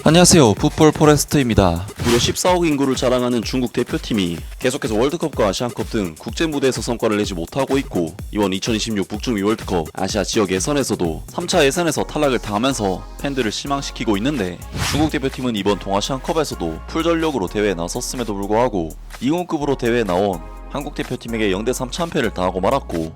안녕하세요, 풋볼 포레스트입니다. 무려 14억 인구를 자랑하는 중국 대표팀이 계속해서 월드컵과 아시안컵 등 국제 무대에서 성과를 내지 못하고 있고, 이번 2026 북중미 월드컵 아시아 지역 예선에서도 3차 예선에서 탈락을 당하면서 팬들을 실망시키고 있는데, 중국 대표팀은 이번 동아시안컵에서도 풀전력으로 대회에 나섰음에도 불구하고 2군급으로 대회에 나온 한국 대표팀에게 0대3 참패를 당하고 말았고,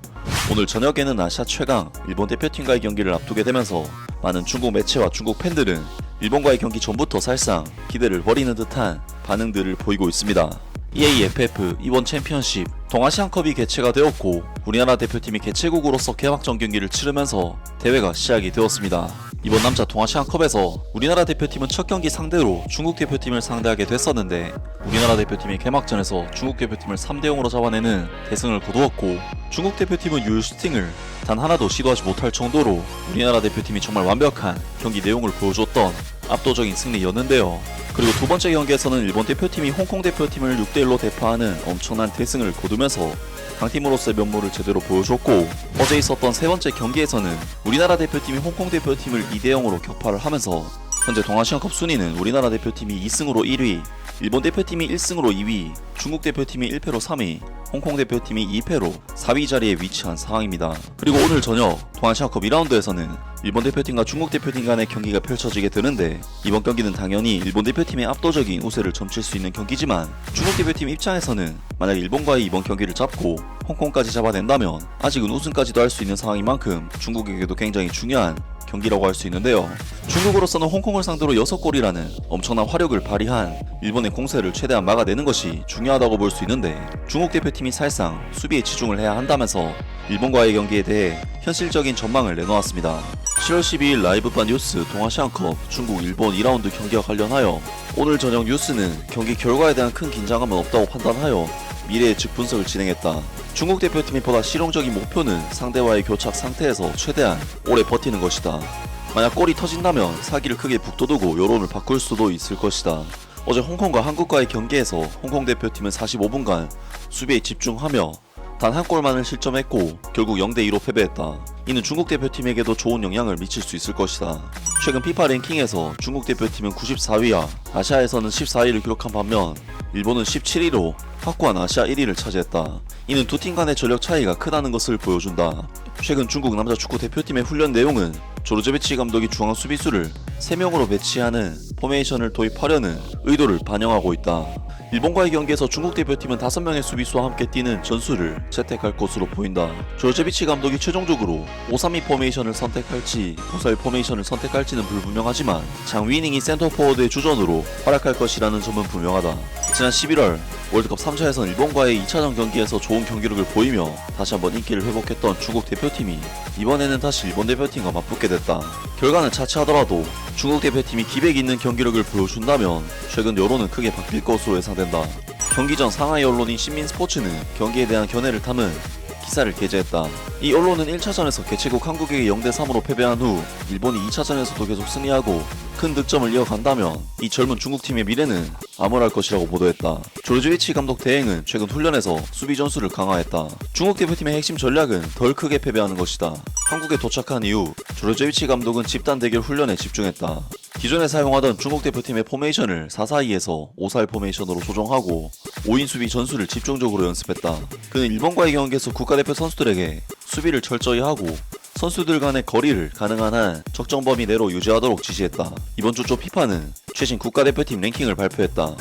오늘 저녁에는 아시아 최강 일본 대표팀과의 경기를 앞두게 되면서 많은 중국 매체와 중국 팬들은 일본과의 경기 전부터 사실상 기대를 버리는 듯한 반응들을 보이고 있습니다. EAFF 이번 챔피언십 동아시안컵이 개최가 되었고, 우리나라 대표팀이 개최국으로서 개막전 경기를 치르면서 대회가 시작이 되었습니다. 이번 남자 동아시안컵에서 우리나라 대표팀은 첫 경기 상대로 중국 대표팀을 상대하게 됐었는데, 우리나라 대표팀이 개막전에서 중국 대표팀을 3대0으로 잡아내는 대승을 거두었고, 중국 대표팀은 유효 슈팅을 단 하나도 시도하지 못할 정도로 우리나라 대표팀이 정말 완벽한 경기 내용을 보여줬던 압도적인 승리였는데요. 그리고 두 번째 경기에서는 일본 대표팀이 홍콩 대표팀을 6대1로 대파하는 엄청난 대승을 거두면서 강팀으로서의 면모를 제대로 보여줬고, 어제 있었던 세 번째 경기에서는 우리나라 대표팀이 홍콩 대표팀을 2대0으로 격파를 하면서 현재 동아시안컵 순위는 우리나라 대표팀이 2승으로 1위, 일본 대표팀이 1승으로 2위, 중국 대표팀이 1패로 3위, 홍콩 대표팀이 2패로 4위 자리에 위치한 상황입니다. 그리고 오늘 저녁 동아시안컵 2라운드에서는 일본 대표팀과 중국 대표팀 간의 경기가 펼쳐지게 되는데, 이번 경기는 당연히 일본 대표팀의 압도적인 우세를 점칠 수 있는 경기지만, 중국 대표팀 입장에서는 만약 일본과의 이번 경기를 잡고 홍콩까지 잡아낸다면 아직은 우승까지도 할 수 있는 상황인 만큼 중국에게도 굉장히 중요한 경기라고 할 수 있는데요. 중국으로서는 홍콩을 상대로 6골이라는 엄청난 화력을 발휘한 일본의 공세를 최대한 막아내는 것이 중요하다고 볼 수 있는데, 중국 대표팀이 사실상 수비에 치중을 해야 한다면서 일본과의 경기에 대해 현실적인 전망을 내놓았습니다. 7월 12일 라이브판 뉴스 동아시안컵 중국 일본 2라운드 경기와 관련하여 오늘 저녁 뉴스는 경기 결과에 대한 큰 긴장감은 없다고 판단하여 미래 예측 분석을 진행했다. 중국 대표팀이 보다 실용적인 목표는 상대와의 교착 상태에서 최대한 오래 버티는 것이다. 만약 골이 터진다면 사기를 크게 북돋우고 여론을 바꿀 수도 있을 것이다. 어제 홍콩과 한국과의 경기에서 홍콩 대표팀은 45분간 수비에 집중하며 단 한 골만을 실점했고 결국 0대2로 패배했다. 이는 중국 대표팀에게도 좋은 영향을 미칠 수 있을 것이다. 최근 FIFA 랭킹에서 중국 대표팀은 94위와 아시아에서는 14위를 기록한 반면, 일본은 17위로 확고한 아시아 1위를 차지했다. 이는 두 팀 간의 전력 차이가 크다는 것을 보여준다. 최근 중국 남자 축구 대표팀의 훈련 내용은 조르제비치 감독이 중앙 수비수를 3명으로 배치하는 포메이션을 도입하려는 의도를 반영하고 있다. 일본과의 경기에서 중국 대표팀은 5명의 수비수와 함께 뛰는 전술을 채택할 것으로 보인다. 조르제비치 감독이 최종적으로 5-3-2 포메이션을 선택할지 5-4-1 포메이션을 선택할지는 불분명하지만 장위닝이 센터포워드의 주전으로 활약할 것이라는 점은 분명하다. 지난 11월 월드컵 3차에선 일본과의 2차전 경기에서 좋은 경기력을 보이며 다시 한번 인기를 회복했던 중국 대표팀이 이번에는 다시 일본 대표팀과 맞붙게 됐다. 결과는 차치하더라도 중국 대표팀이 기백 있는 경기력을 보여준다면 최근 여론은 크게 바뀔 것으로 예상된다. 경기 전 상하이 언론인 신민스포츠는 경기에 대한 견해를 담은 기사를 게재했다. 이 언론은 1차전에서 개최국 한국에게 0대3으로 패배한 후 일본이 2차전에서도 계속 승리하고 큰 득점을 이어간다면 이 젊은 중국팀의 미래는 암울할 것이라고 보도했다. 조르제비치 감독 대행은 최근 훈련에서 수비 전술을 강화했다. 중국 대표팀의 핵심 전략은 덜 크게 패배하는 것이다. 한국에 도착한 이후 조르제비치 감독은 집단 대결 훈련에 집중했다. 기존에 사용하던 중국 대표팀의 포메이션을 4-4-2에서 5-4-1 포메이션으로 조정하고 5인 수비 전술을 집중적으로 연습했다. 그는 일본과의 경기에서 국가대표 선수들에게 수비를 철저히 하고 선수들 간의 거리를 가능한 한 적정 범위 내로 유지하도록 지시했다. 이번 주 초 피파는 최신 국가대표팀 랭킹을 발표했다.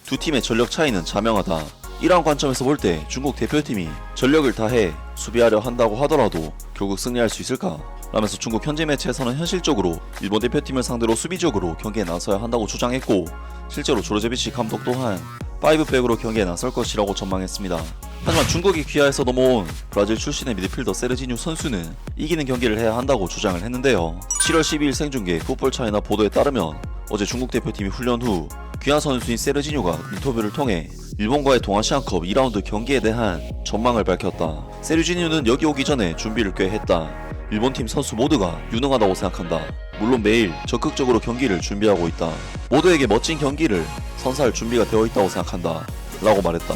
두 팀의 전력 차이는 자명하다. 이러한 관점에서 볼 때 중국 대표팀이 전력을 다해 수비하려 한다고 하더라도 결국 승리할 수 있을까? 라면서 중국 현지 매체에서는 현실적으로 일본 대표팀을 상대로 수비적으로 경기에 나서야 한다고 주장했고, 실제로 조르제비치 감독 또한 5백으로 경기에 나설 것이라고 전망했습니다. 하지만 중국이 귀화해서 넘어온 브라질 출신의 미드필더 세르지뉴 선수는 이기는 경기를 해야 한다고 주장을 했는데요. 7월 12일 생중계 풋볼 차이나 보도에 따르면 어제 중국 대표팀이 훈련 후 귀화 선수인 세르지뉴가 인터뷰를 통해 일본과의 동아시안컵 2라운드 경기에 대한 전망을 밝혔다. 세르지뉴는 여기 오기 전에 준비를 꽤 했다. 일본팀 선수 모두가 유능하다고 생각한다. 물론 매일 적극적으로 경기를 준비하고 있다. 모두에게 멋진 경기를 선사할 준비가 되어 있다고 생각한다. 라고 말했다.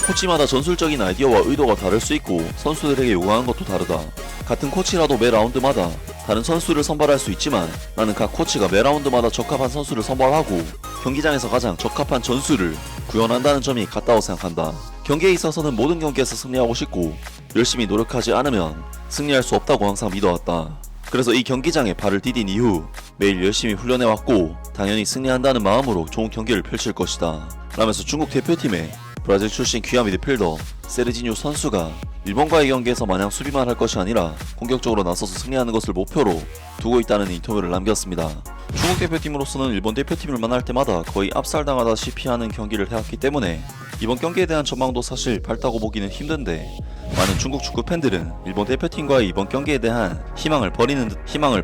코치마다 전술적인 아이디어와 의도가 다를 수 있고 선수들에게 요구하는 것도 다르다. 같은 코치라도 매 라운드마다 다른 선수를 선발할 수 있지만 나는 각 코치가 매 라운드마다 적합한 선수를 선발하고 경기장에서 가장 적합한 전술을 구현한다는 점이 같다고 생각한다. 경기에 있어서는 모든 경기에서 승리하고 싶고 열심히 노력하지 않으면 승리할 수 없다고 항상 믿어왔다. 그래서 이 경기장에 발을 디딘 이후 매일 열심히 훈련해왔고 당연히 승리한다는 마음으로 좋은 경기를 펼칠 것이다 라면서 중국 대표팀의 브라질 출신 귀화 미드필더 세르지뉴 선수가 일본과의 경기에서 마냥 수비만 할 것이 아니라 공격적으로 나서서 승리하는 것을 목표로 두고 있다는 인터뷰를 남겼습니다. 중국 대표팀으로서는 일본 대표팀을 만날 때마다 거의 압살당하다시피 하는 경기를 해왔기 때문에 이번 경기에 대한 전망도 사실 밝다고 보기는 힘든데 많은 중국 축구 팬들은 일본 대표팀과의 이번 경기에 대한 희망을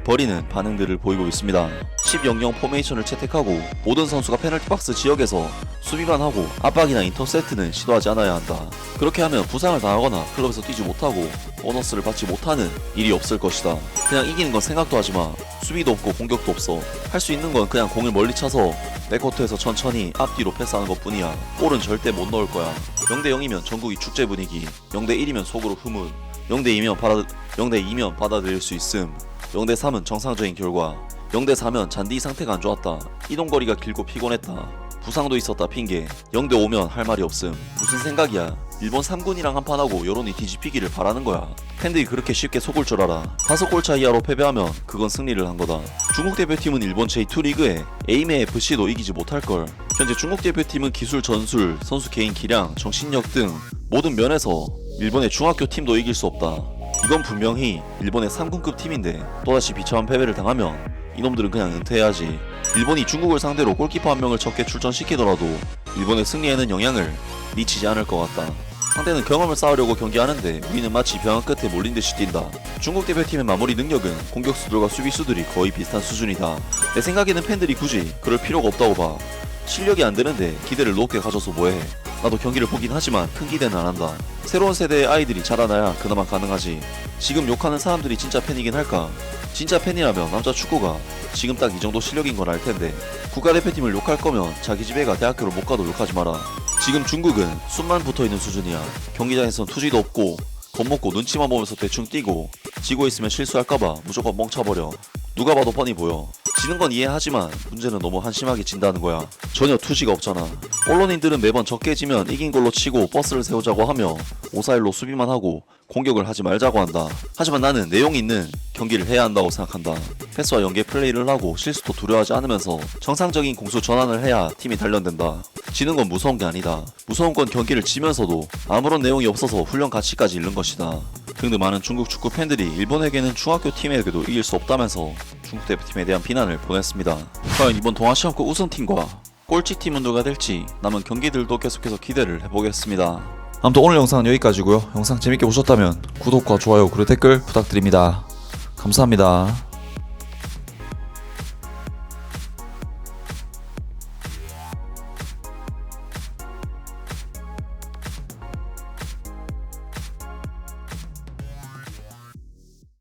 버리는 반응들을 보이고 있습니다. 10-0-0 포메이션을 채택하고 모든 선수가 페널티 박스 지역에서 수비만 하고 압박이나 인터셉트는 시도하지 않아야 한다. 그렇게 하면 부상을 당하거나 클럽에서 뛰지 못하고 보너스를 받지 못하는 일이 없을 것이다. 그냥 이기는 건 생각도 하지마. 수비도 없고 공격도 없어. 할 수 있는 건 그냥 공을 멀리 차서 백코트에서 천천히 앞뒤로 패스하는 것 뿐이야. 골은 절대 못 넣을 거야. 0-0이면 전국이 축제 분위기, 0-1이면 속으로 흐뭇, 0-2면 받아들일 수 있음, 0-3은 정상적인 결과, 0-4면 잔디 상태가 안 좋았다. 이동거리가 길고 피곤했다. 부상도 있었다 핑계. 0-5면 할 말이 없음. 무슨 생각이야. 일본 3군이랑 한판하고 여론이 뒤집히기를 바라는 거야. 팬들이 그렇게 쉽게 속을 줄 알아. 5골 차 이하로 패배하면 그건 승리를 한 거다. 중국 대표팀은 일본 제2 리그에 에이메 FC도 이기지 못할걸. 현재 중국 대표팀은 기술 전술, 선수 개인 기량, 정신력 등 모든 면에서 일본의 중학교 팀도 이길 수 없다. 이건 분명히 일본의 3군급 팀인데 또다시 비참한 패배를 당하면 이놈들은 그냥 은퇴해야지. 일본이 중국을 상대로 골키퍼 한 명을 적게 출전시키더라도 일본의 승리에는 영향을 미치지 않을 것 같다. 상대는 경험을 쌓으려고 경기하는데 우리는 마치 벼랑 끝에 몰린 듯이 뛴다. 중국 대표팀의 마무리 능력은 공격수들과 수비수들이 거의 비슷한 수준이다. 내 생각에는 팬들이 굳이 그럴 필요가 없다고 봐. 실력이 안 되는데 기대를 높게 가져서 뭐해. 나도 경기를 보긴 하지만 큰 기대는 안 한다. 새로운 세대의 아이들이 자라나야 그나마 가능하지. 지금 욕하는 사람들이 진짜 팬이긴 할까? 진짜 팬이라면 남자 축구가 지금 딱 이 정도 실력인 걸 알 텐데. 국가대표팀을 욕할 거면 자기 집 애가 대학교를 못 가도 욕하지 마라. 지금 중국은 숨만 붙어있는 수준이야. 경기장에선 투지도 없고 겁먹고 눈치만 보면서 대충 뛰고 지고 있으면 실수할까봐 무조건 멍차버려. 누가 봐도 뻔히 보여. 지는 건 이해하지만 문제는 너무 한심하게 진다는 거야. 전혀 투지가 없잖아. 언론인들은 매번 적게 지면 이긴 걸로 치고 버스를 세우자고 하며 5-4-1로 수비만 하고 공격을 하지 말자고 한다. 하지만 나는 내용 있는 경기를 해야 한다고 생각한다. 패스와 연계 플레이를 하고 실수도 두려워하지 않으면서 정상적인 공수 전환을 해야 팀이 단련된다. 지는 건 무서운 게 아니다. 무서운 건 경기를 지면서도 아무런 내용이 없어서 훈련 가치까지 잃는 것이다. 등등 많은 중국 축구 팬들이 일본에게는 중학교 팀에게도 이길 수 없다면서 중국 대표팀에 대한 비난을 보냈습니다. 과연 이번 동아시안컵 우승팀과 꼴찌팀은 누가 될지 남은 경기들도 계속해서 기대를 해보겠습니다. 아무튼 오늘 영상은 여기까지고요. 영상 재밌게 보셨다면 구독과 좋아요 그리고 댓글 부탁드립니다. 감사합니다.